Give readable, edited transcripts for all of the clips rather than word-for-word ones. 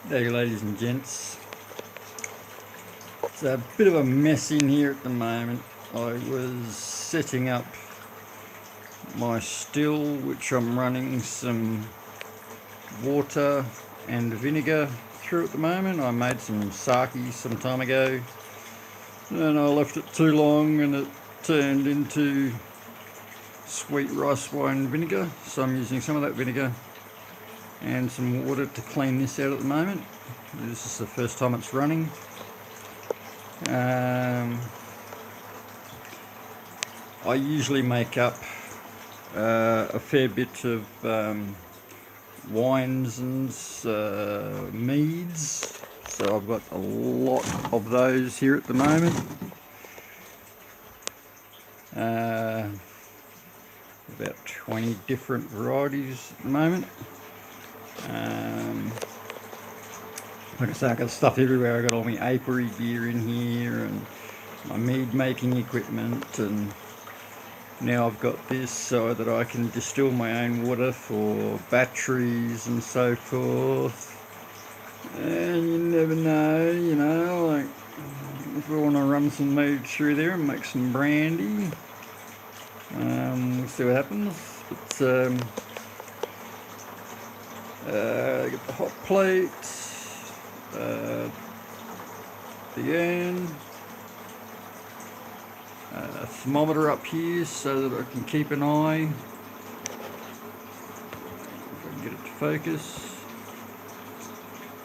Hey ladies and gents, it's a bit of a mess in here at the moment. I was setting up my still, which I'm running some water and vinegar through at the moment. I made some sake some time ago and I left it too long and it turned into sweet rice wine vinegar, so I'm using some of that vinegar and some water to clean this out at the moment. This is the first time it's running. I usually make up a fair bit of wines and meads, so I've got a lot of those here at the moment. About 20 different varieties at the moment. Like I say, I've got stuff everywhere. I've got all my apiary gear in here and my mead making equipment, and now I've got this so that I can distill my own water for batteries and so forth. And you never know, like if we want to run some mead through there and make some brandy, we'll see what happens. But get the hot plate, the urn, a thermometer up here so that I can keep an eye, if I can get it to focus.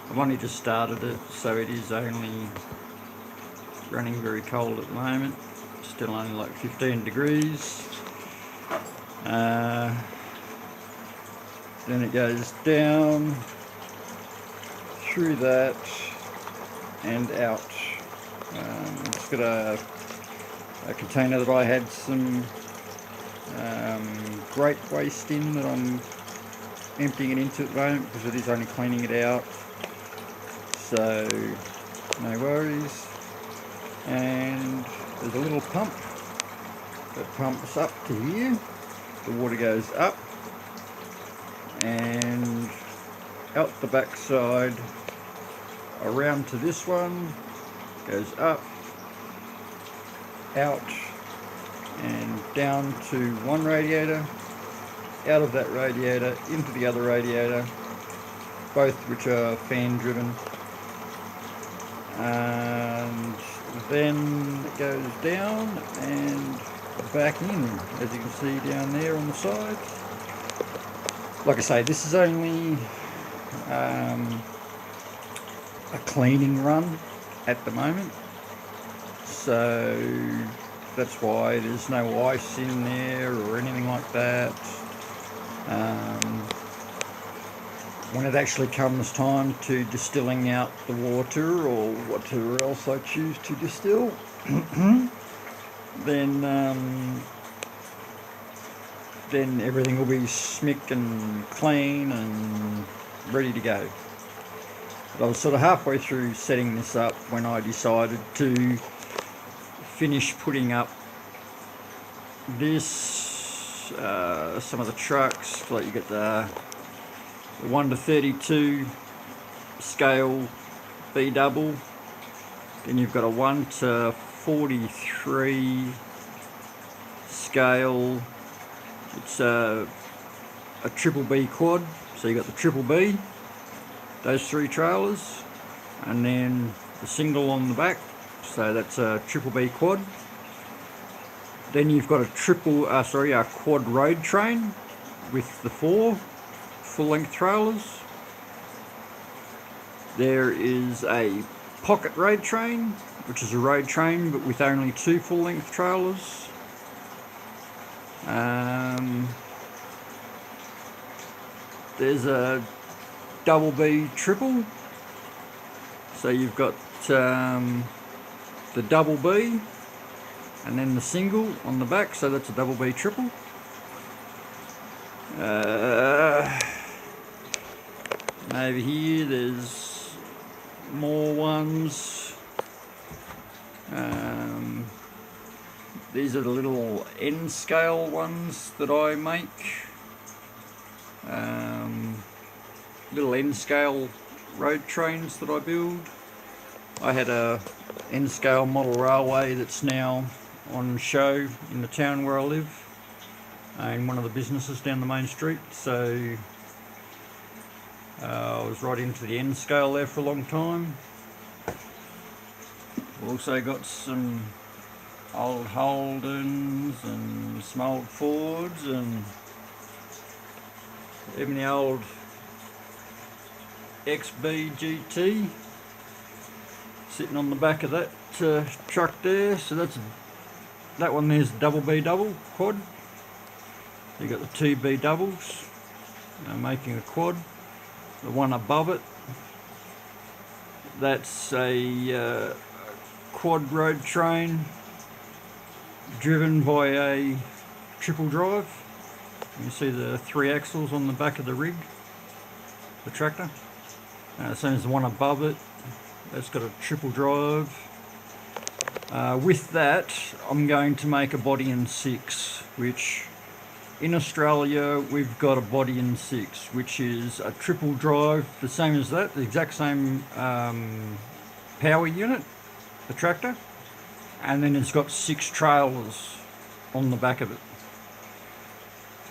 I've only just started it, so it is only running very cold at the moment, still only like 15 degrees. Then it goes down through that and out. It's got a container that I had some grape waste in that I'm emptying it into at the moment because it is only cleaning it out, so no worries. And there's a little pump that pumps up to here. The water goes up and out the back side around to this one, goes up, out and down to one radiator, out of that radiator into the other radiator, both which are fan driven, and then it goes down and back in, as you can see down there on the side. Like I say, this is only a cleaning run at the moment, so that's why there's no ice in there or anything like that. When it actually comes time to distilling out the water or whatever else I choose to distill, then everything will be smick and clean and ready to go. But I was sort of halfway through setting this up when I decided to finish putting up this, some of the trucks, like you get the 1 to 32 scale B double, then you've got a 1 to 43 scale. It's a triple B quad, so you got the triple B, those 3 trailers, and then the single on the back, so that's a triple B quad. Then you've got a quad road train with the 4 full-length trailers. There is a pocket road train, which is a road train but with only 2 full-length trailers. There's a double B triple, so you've got the double B and then the single on the back, so that's a double B triple. Over here there's more ones. These are the little N scale ones that I make. Little N scale road trains that I build. I had a N-scale model railway that's now on show in the town where I live, in one of the businesses down the main street, so I was right into the N-scale there for a long time. Also got some old Holdens and some old Fords and even the old XB GT sitting on the back of that truck there. So that one there's double B double quad. You got the two B doubles making a quad. The one above it, that's a quad road train driven by a triple drive. You see the 3 axles on the back of the rig, the tractor. Same as the one above it, that's got a triple drive. With that, I'm going to make a body in 6, which in Australia we've got a body in 6, which is a triple drive, the same as that, the exact same power unit, the tractor, and then it's got 6 trailers on the back of it.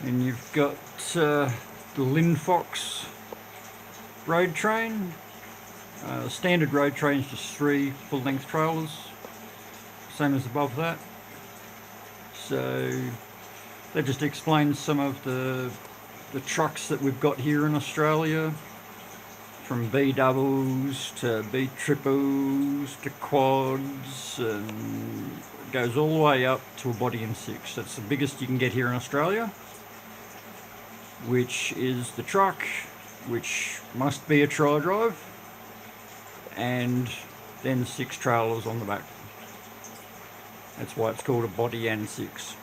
And you've got the Linfox road train. Standard road train is just 3 full-length trailers, same as above that. So that just explains some of the trucks that we've got here in Australia, from B doubles to B triples to quads, and it goes all the way up to a body in 6. That's the biggest you can get here in Australia, which is the truck, which must be a tri-drive, and then 6 trailers on the back. That's why it's called a body and 6.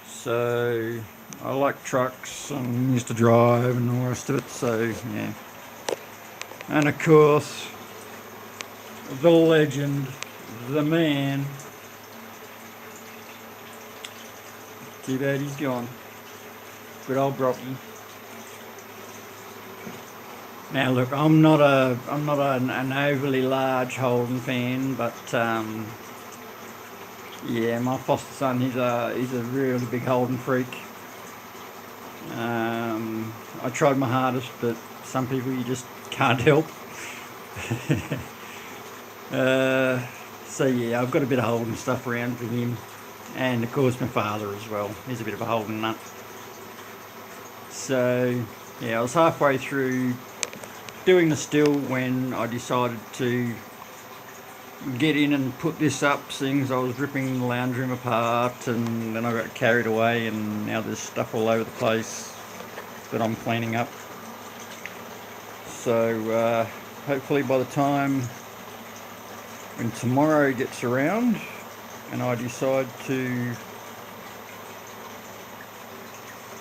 So I like trucks and used to drive and all the rest of it, so yeah. And of course, the legend, the man, too bad he's gone. Good old Brocky. Now look, I'm not an overly large Holden fan, but yeah, my foster son, he's a really big Holden freak. I tried my hardest, but some people you just can't help. So yeah, I've got a bit of Holden stuff around for him, and of course my father as well. He's a bit of a Holden nut. So yeah, I was halfway through doing the still when I decided to get in and put this up, seeing as I was ripping the lounge room apart, and then I got carried away, and now there's stuff all over the place that I'm cleaning up. So hopefully by the time when tomorrow gets around and I decide to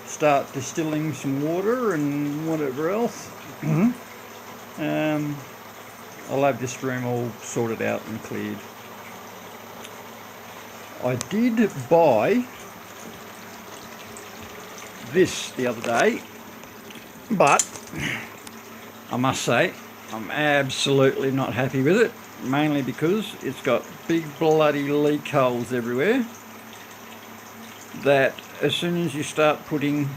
start distilling some water and whatever else, I'll have this room all sorted out and cleared. I did buy this the other day, but I must say I'm absolutely not happy with it, mainly because it's got big bloody leak holes everywhere that as soon as you start putting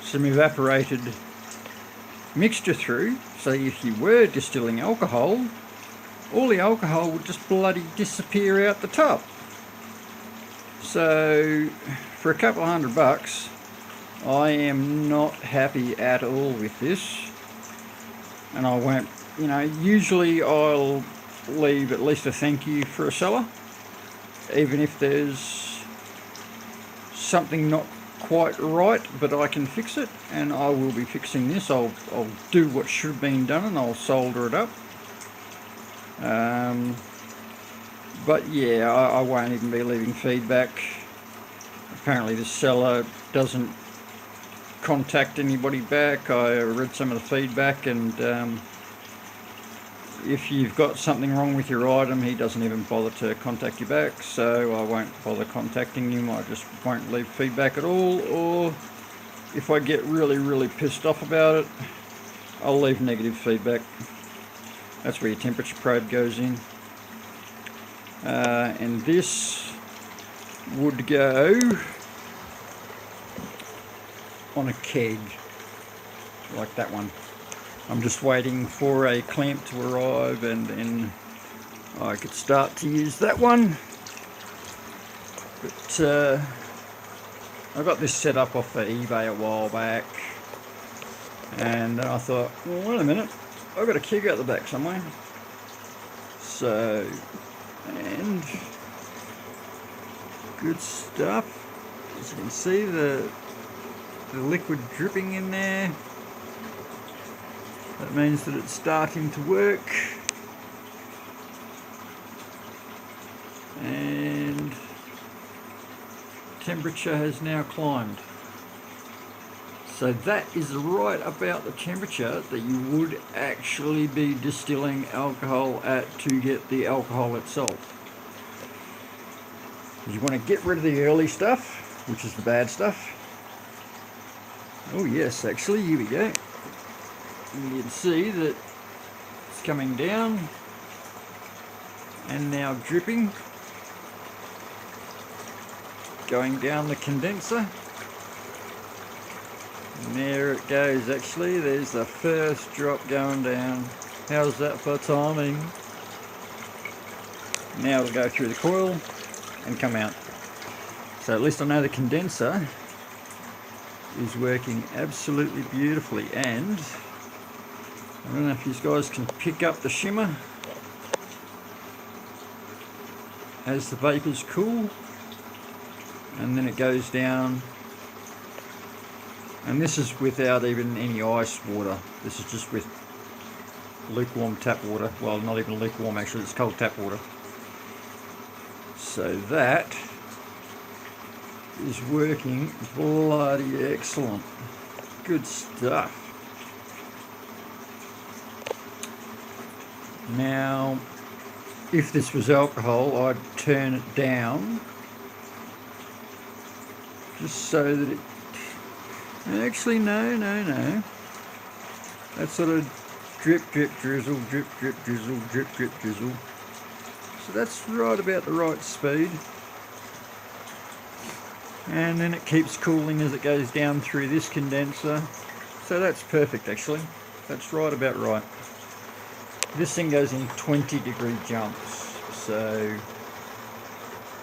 some evaporated mixture through, so if you were distilling alcohol, all the alcohol would just bloody disappear out the top. So for a couple of $100, I am not happy at all with this, and I won't, you know, usually I'll leave at least a thank you for a seller, even if there's something not quite right, but I can fix it, and I will be fixing this. I'll do what should have been done, and I'll solder it up. But yeah, I won't even be leaving feedback. Apparently the seller doesn't contact anybody back. I read some of the feedback, and if you've got something wrong with your item, he doesn't even bother to contact you back, so I won't bother contacting him. I just won't leave feedback at all, or if I get really pissed off about it, I'll leave negative feedback. That's where your temperature probe goes in. And this would go on a keg, like that one. I'm just waiting for a clamp to arrive and then I could start to use that one. But I got this set up off of eBay a while back, and I thought, well, wait a minute, I've got a keg out the back somewhere. So, and good stuff. As you can see, the liquid dripping in there. That means that it's starting to work. And temperature has now climbed. So that is right about the temperature that you would actually be distilling alcohol at to get the alcohol itself. You want to get rid of the early stuff, which is the bad stuff. Oh yes, actually, here we go. And you can see that it's coming down and now dripping, going down the condenser. And there it goes. Actually, there's the first drop going down. How's that for timing? Now it'll go through the coil and come out. So at least I know the condenser is working absolutely beautifully. And I don't know if you guys can pick up the shimmer as the vapors cool, and then it goes down. And this is without even any ice water. This is just with lukewarm tap water. Well, not even lukewarm, actually, it's cold tap water. So that is working bloody excellent. Good stuff. Now, if this was alcohol, I'd turn it down just so that it... Actually, no. That sort of drip, drip, drizzle, drip, drip, drizzle, drip, drip, drizzle. So that's right about the right speed. And then it keeps cooling as it goes down through this condenser. So that's perfect, actually. That's right about right. This thing goes in 20-degree jumps. So,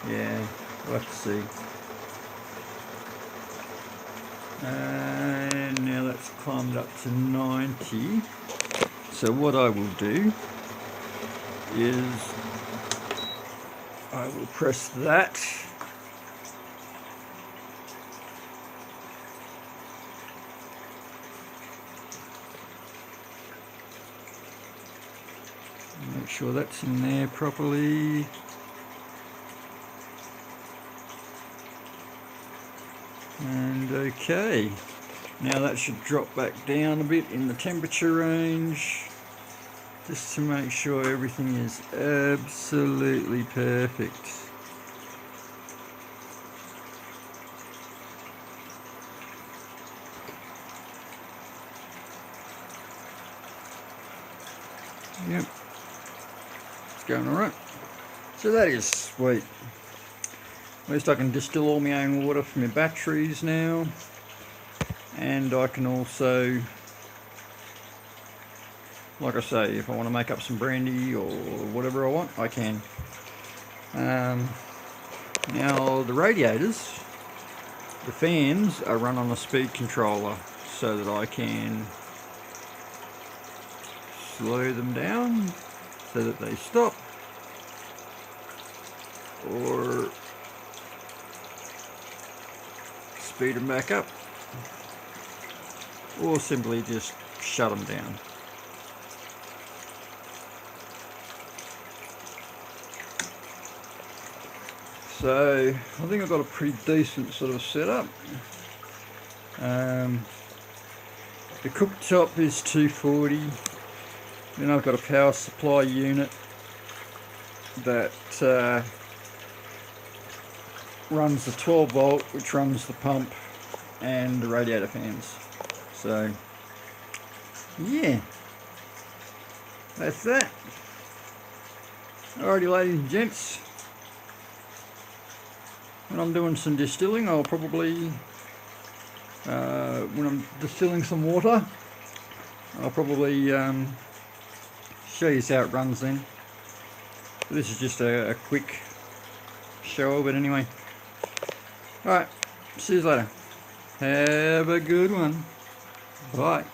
yeah, we'll have to see. And now that's climbed up to 90. So what I will do is I will press that. Make sure that's in there properly. And okay, now that should drop back down a bit in the temperature range, just to make sure everything is absolutely perfect. Yep, it's going alright. So that is sweet. At least I can distill all my own water from my batteries now, and I can also, like I say, if I want to make up some brandy or whatever I want, I can. Now the radiators, the fans are run on a speed controller so that I can slow them down so that they stop, or speed them back up, or simply just shut them down. So I think I've got a pretty decent sort of setup. The cooktop is 240. Then I've got a power supply unit that runs the 12 volt, which runs the pump and the radiator fans. So yeah, that's that. Alrighty, ladies and gents, when I'm doing some distilling, I'll probably, when I'm distilling some water, I'll probably show you how it runs then. This is just a quick show of it anyway. Alright, see you later. Have a good one. Bye.